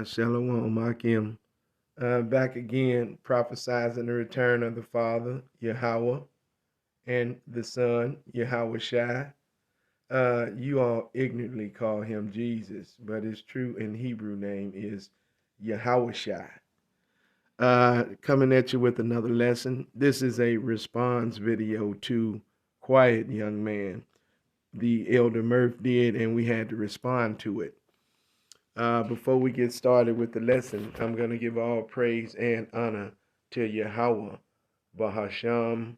Shalom, Akim. Back again, prophesizing the return of the Father, Yahweh, and the Son, Yahweh Shai. You all ignorantly call him Jesus, but his true and Hebrew name is Yahweh Shai. Coming at you with another lesson. This is a response video to Quiet Young Man. The Elder Murph did, and we had to respond to it. Before we get started with the lesson, I'm going to give all praise and honor to Yahweh, Bahasham,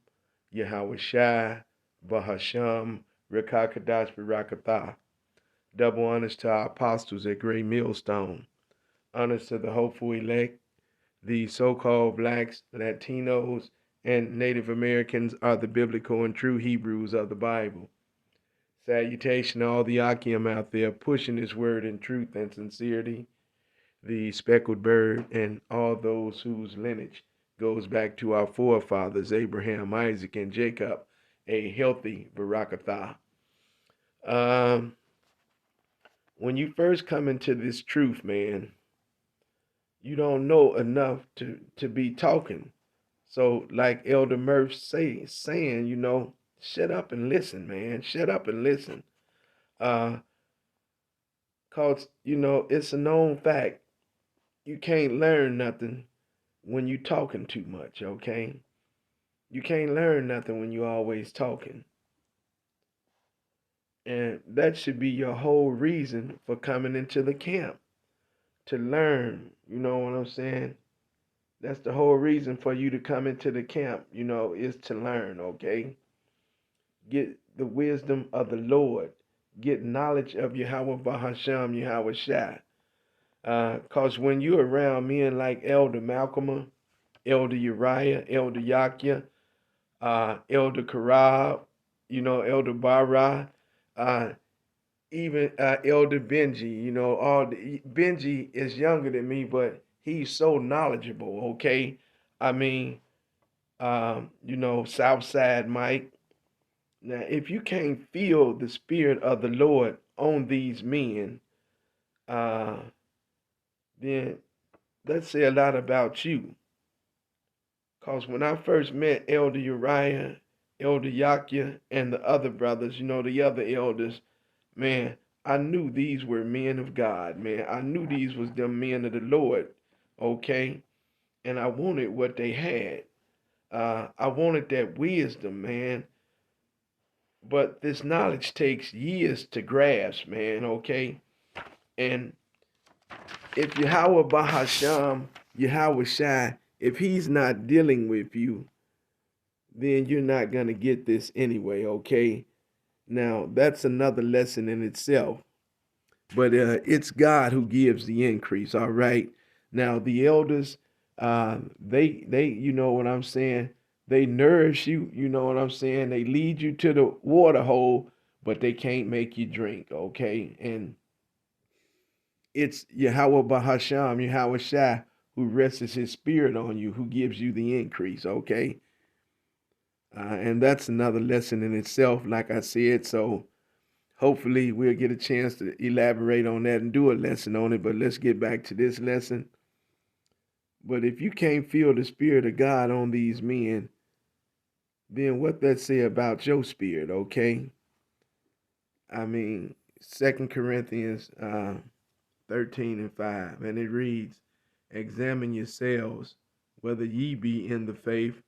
Yahweh Shai, Bahasham, Rekakadash Barakatah. Double honors to our apostles at Great Millstone. Honors to the hopeful elect. The so-called blacks, Latinos, and Native Americans are the biblical and true Hebrews of the Bible. Salutation to all the Akim out there pushing his word in truth and sincerity, the speckled bird, and all those whose lineage goes back to our forefathers, Abraham, Isaac, and Jacob, a healthy Barakatah. Um, when you first come into this truth, man, you don't know enough to be talking. So, like Elder Murph saying, shut up and listen, man. Shut up and listen. Uh, cause it's a known fact. You can't learn nothing when you talking too much, okay? You can't learn nothing when you always talking. And that should be your whole reason for coming into the camp, to learn, you know what I'm saying? That's the whole reason for you to come into the camp, is to learn, okay? Get the wisdom of the Lord. Get knowledge of Yahweh Bahasham, Yahweh Shai. Because when you're around men like Elder Malcolm, Elder Uriah, Elder Yakia, Elder Karab, Elder Bara, uh, even Elder Benji. Benji is younger than me, but he's so knowledgeable. Okay, I mean, Southside Mike. Now, if you can't feel the spirit of the Lord on these men, uh, then let's say a lot about you. Cause when I first met Elder Uriah, Elder Yakia, and the other brothers, the other elders, man, I knew these were men of God, man. I knew these was the men of the Lord, okay? And I wanted what they had. I wanted that wisdom, man. But this knowledge takes years to grasp, man, okay? And if Yahweh Bahasham, Yahweh Shai, if he's not dealing with you, then you're not going to get this anyway, okay? Now, that's another lesson in itself. But it's God who gives the increase, all right? Now, the elders, they, you know what I'm saying? They nourish you, you know what I'm saying? They lead you to the water hole, but they can't make you drink, okay? And it's Yahweh Bahasham, Yahweh Shai, who rests his spirit on you, who gives you the increase, okay? And that's another lesson in itself, like I said. So hopefully we'll get a chance to elaborate on that and do a lesson on it. But let's get back to this lesson. But if you can't feel the spirit of God on these men, then what that say about your spirit, okay? I mean, 2 Corinthians 13 and 5, and it reads, examine yourselves, whether ye be in the faith,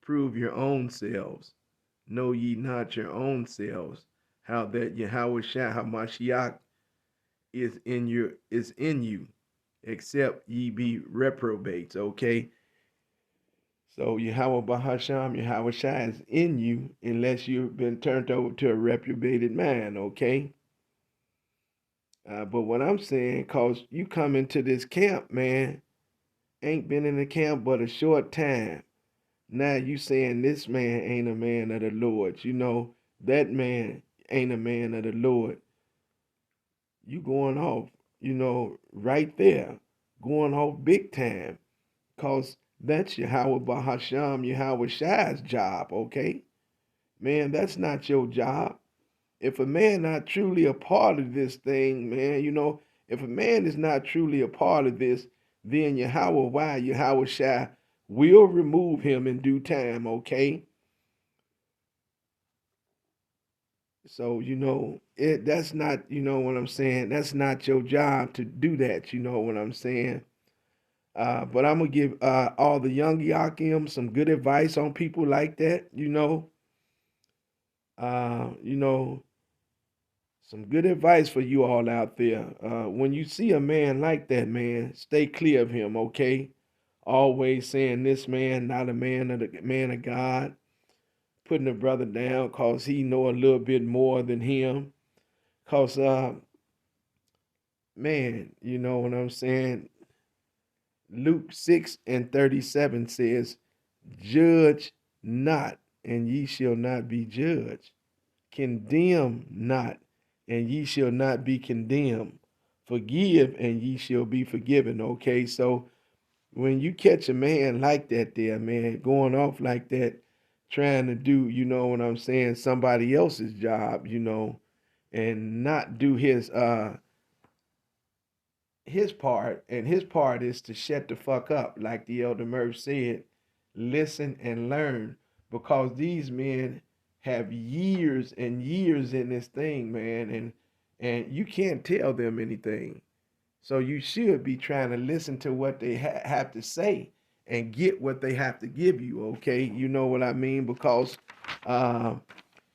prove your own selves. Know ye not your own selves, how that Yahweh Shah HaMashiach is in you, except ye be reprobates, okay? So Yahweh Bahasham, Yahweh Shai is in you unless you've been turned over to a reprobated man, okay? But what I'm saying, cause you come into this camp, man, ain't been in the camp but a short time. Now you saying this man ain't a man of the Lord. That man ain't a man of the Lord. You going off, right there. Going off big time. Cause that's Yahweh Bahasham, Yahweh Shai's job, okay? Man, that's not your job. If a man not truly a part of this thing, man, If a man is not truly a part of this, then Yahweh Shai will remove him in due time, okay? So, that's not, what I'm saying? That's not your job to do that, you know what I'm saying? But I'm gonna give all the young Yakim some good advice on people like that, Uh, you know, some good advice for you all out there. When you see a man like that, man, stay clear of him, okay? Always saying this man, not a man of the man of God, putting the brother down cause he know a little bit more than him. Cause man, you know what I'm saying? Luke 6:37 says, Judge not, and ye shall not be judged. Condemn not, and ye shall not be condemned. Forgive, and ye shall be forgiven. Okay, so when you catch a man like that there, man, going off like that, trying to do, you know what I'm saying, somebody else's job, and not do his part, and his part is to shut the fuck up, like the elder Murph said, listen and learn, because these men have years and years in this thing, man, and you can't tell them anything. So you should be trying to listen to what they have to say and get what they have to give you, okay? You know what I mean? Because uh,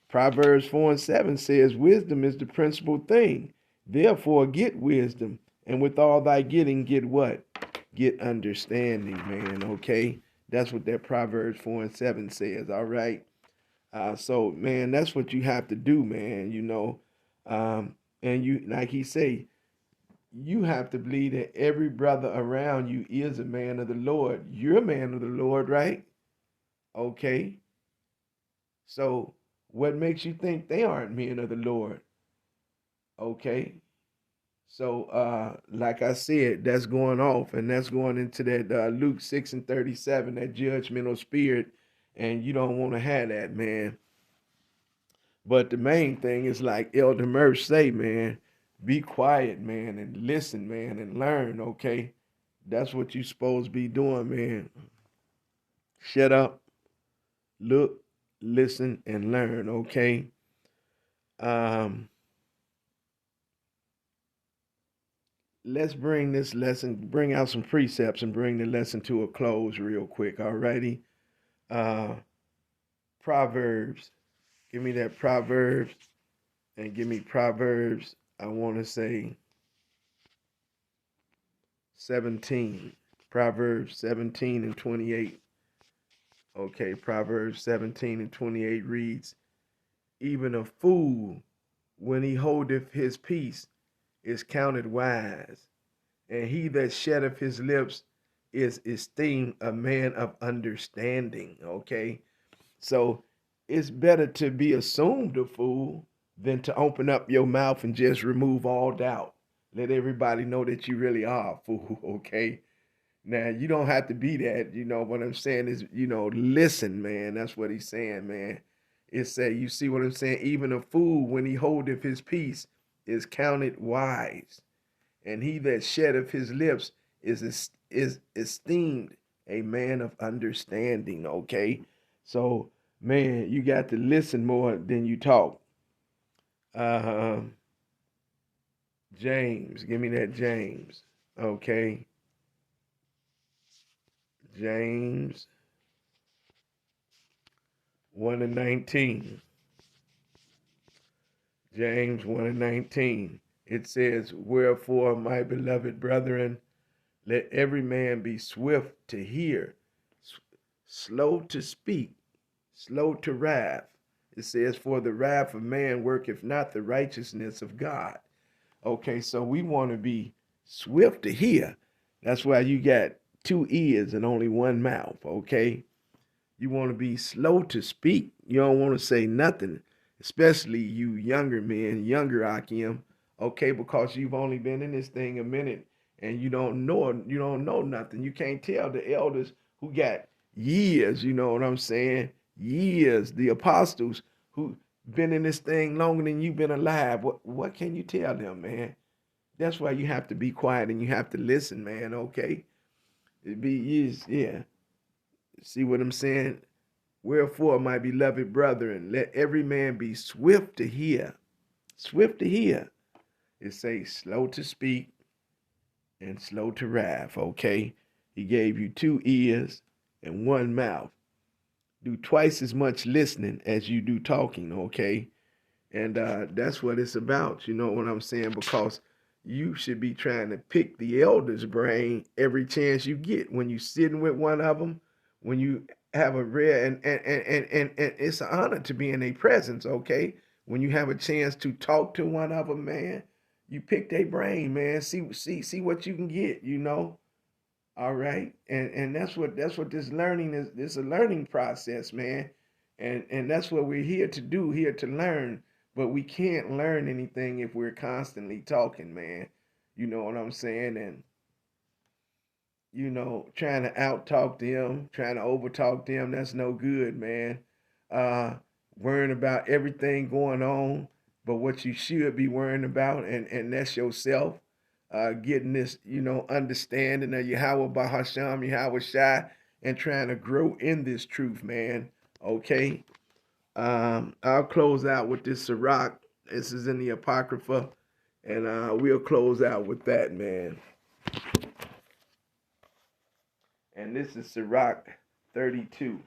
Proverbs 4:7 says, Wisdom is the principal thing. Therefore, get wisdom. And with all thy getting, get what? Get understanding, man, okay? That's what that Proverbs 4:7 says, all right? So, man, that's what you have to do, man, and you, like he say, you have to believe that every brother around you is a man of the Lord. You're a man of the Lord, right? Okay. So what makes you think they aren't men of the Lord? Okay. So like I said, that's going off, and that's going into that Luke 6:37, that judgmental spirit, and you don't want to have that, man. But the main thing is like Elder Murph say, man, be quiet, man, and listen, man, and learn, okay? That's what you supposed to be doing, man. Shut up, look, listen, and learn, okay? Um, let's bring out some precepts and bring the lesson to a close real quick, alrighty? Uh, Proverbs. Give me that Proverbs and give me Proverbs, I want to say 17. Proverbs 17:28. Okay, Proverbs 17:28 reads, Even a fool, when he holdeth his peace, is counted wise, and he that sheddeth his lips is esteemed a man of understanding. Okay, so it's better to be assumed a fool than to open up your mouth and just remove all doubt. Let everybody know that you really are a fool. Okay, now you don't have to be that. You know what I'm saying is, listen, man. That's what he's saying, man. It say, you see what I'm saying? Even a fool, when he holdeth his peace, is counted wise, and he that sheddeth his lips is esteemed a man of understanding. Okay, so man, you got to listen more than you talk. Uh, James, give me that James. Okay, James 1:19. James 1:19. It says, Wherefore, my beloved brethren, let every man be swift to hear, slow to speak, slow to wrath. It says, For the wrath of man worketh not the righteousness of God. Okay, so we want to be swift to hear. That's why you got two ears and only one mouth, okay? You want to be slow to speak. You don't want to say nothing, especially you younger men, younger Akim, okay, because you've only been in this thing a minute and you don't know nothing. You can't tell the elders who got years, you know what I'm saying? Years, the apostles who been in this thing longer than you've been alive. What can you tell them, man? That's why you have to be quiet and you have to listen, man. Okay, it be is yeah. See what I'm saying? Wherefore, my beloved brethren, let every man be swift to hear, swift to hear. It says slow to speak and slow to wrath. Okay, he gave you 2 ears and 1 mouth. Do twice as much listening as you do talking. Okay, and that's what it's about. You know what I'm saying? Because you should be trying to pick the elder's brain every chance you get. When you sitting with one of them, when you have a rare and it's an honor to be in their presence. Okay, when you have a chance to talk to one of them, man, you pick their brain, man. See what you can get. You know. All right, and that's what this learning is. This is a learning process, man, and that's what we're here to do, here to learn. But we can't learn anything if we're constantly talking, man. You know what I'm saying? And trying to out talk them, trying to over talk them, that's no good, man. Uh, Worrying about everything going on, but what you should be worrying about, and that's yourself. Getting this, understanding of Yahweh Bahasham, Yahweh Shai, and trying to grow in this truth, man. Okay. I'll close out with this Sirach. This is in the Apocrypha, and we'll close out with that, man. And this is Sirach 32.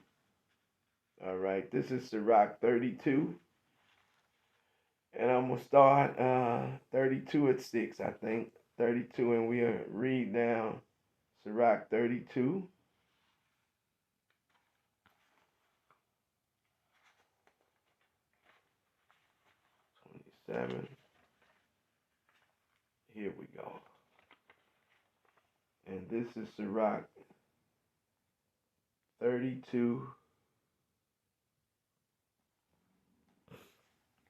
All right, this is Sirach 32. And I'm going to start 32 at 6, I think. 32, and we'll read down Sirach 32. 27. Here we go. And this is Sirach 32.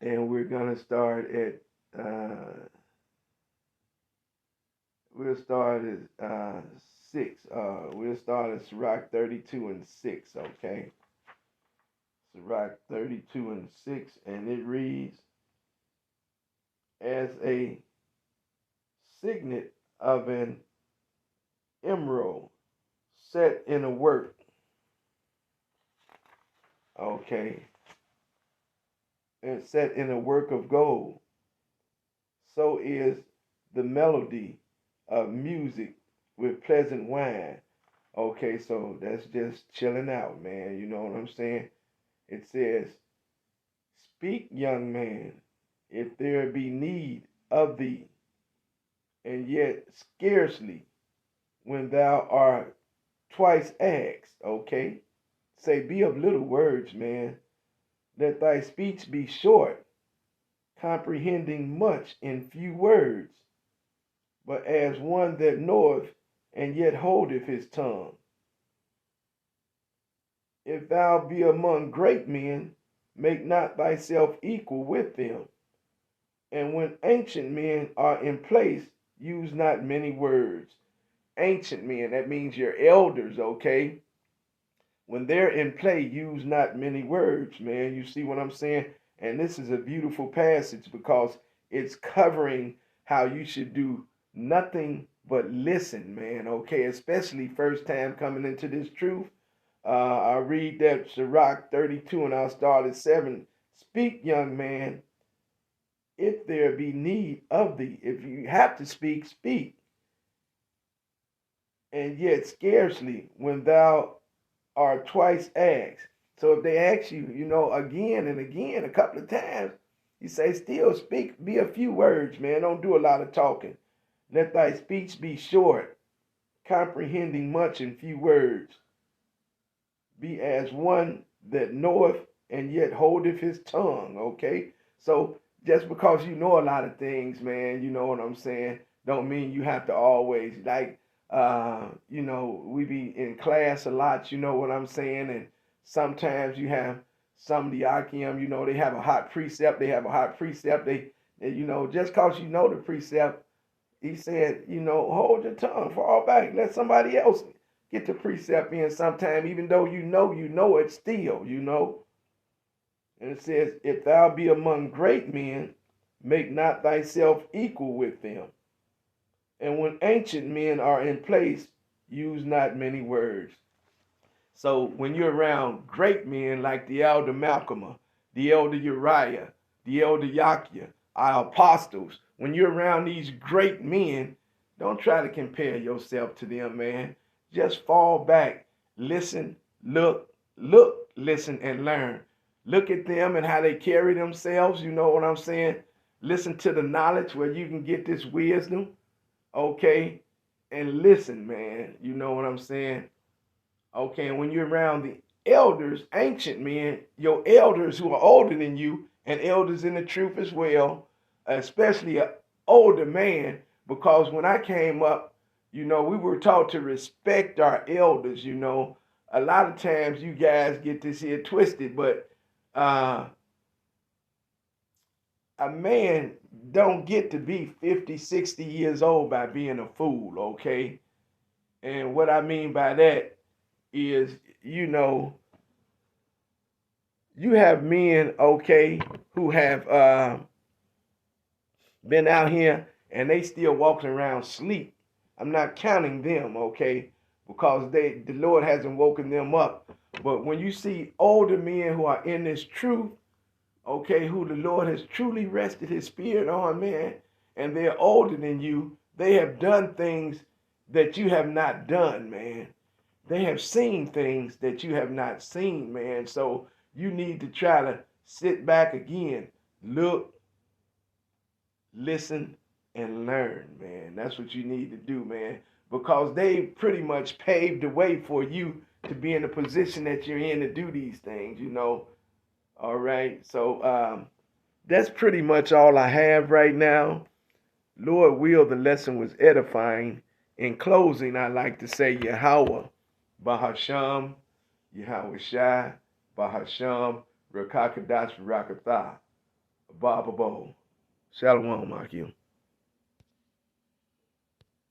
And we're going to start at, we'll start at 6. We'll start at Sirach 32 and 6, okay? Sirach 32 and 6, and it reads, as a signet of an emerald set in a work. Okay. And set in a work of gold. So is the melody of music with pleasant wine. Okay, so that's just chilling out, man. You know what I'm saying? It says, speak, young man, if there be need of thee, and yet scarcely when thou art twice asked. Okay? Say, be of little words, man. Let thy speech be short, comprehending much in few words, but as one that knoweth and yet holdeth his tongue. If thou be among great men, make not thyself equal with them. And when ancient men are in place, use not many words. Ancient men, that means your elders, okay? When they're in play, use not many words, man. You see what I'm saying? And this is a beautiful passage because it's covering how you should do nothing but listen, man, okay? Especially first time coming into this truth. I'll read that Sirach 32 and I'll start at 7. Speak, young man, if there be need of thee. If you have to speak, speak. And yet scarcely when thou art twice asked. So if they ask you, again and again, a couple of times, you say, still speak, be a few words, man. Don't do a lot of talking. Let thy speech be short, comprehending much in few words. Be as one that knoweth and yet holdeth his tongue, okay? So just because you know a lot of things, man, you know what I'm saying, don't mean you have to always, like, we be in class a lot, you know what I'm saying, and sometimes you have some diakium, they have a hot precept, just because you know the precept, he said, hold your tongue, fall back, let somebody else get the precept in sometime, even though you know it still. And it says, if thou be among great men, make not thyself equal with them. And when ancient men are in place, use not many words. So when you're around great men like the elder Malcolm, the elder Uriah, the elder Yahya, our apostles, when you're around these great men, don't try to compare yourself to them, man. Just fall back, listen, look, listen, and learn. Look at them and how they carry themselves, you know what I'm saying? Listen to the knowledge where you can get this wisdom, okay? And listen, man, you know what I'm saying? Okay, and when you're around the elders, ancient men, your elders who are older than you, and elders in the truth as well, especially an older man, because when I came up, you know, we were taught to respect our elders, you know. A lot of times you guys get this here twisted, but uh, a man don't get to be 50, 60 years old by being a fool, okay? And what I mean by that is, you know, you have men, okay, who have been out here and they still walking around sleep. I'm not counting them, okay, because the Lord hasn't woken them up. But when you see older men who are in this truth, okay, who the Lord has truly rested his spirit on, man, and they're older than you, they have done things that you have not done, man. They have seen things that you have not seen, man. So you need to try to sit back again, look, listen, and learn, man. That's what you need to do, man. Because they pretty much paved the way for you to be in the position that you're in to do these things, you know. All right. So that's pretty much all I have right now. Lord will, the lesson was edifying. In closing, I like to say Yahweh, Bahasham, Yahweh Shai, Bahasham, Rakakadash Rakatha, Bababo. Shalom, Akil.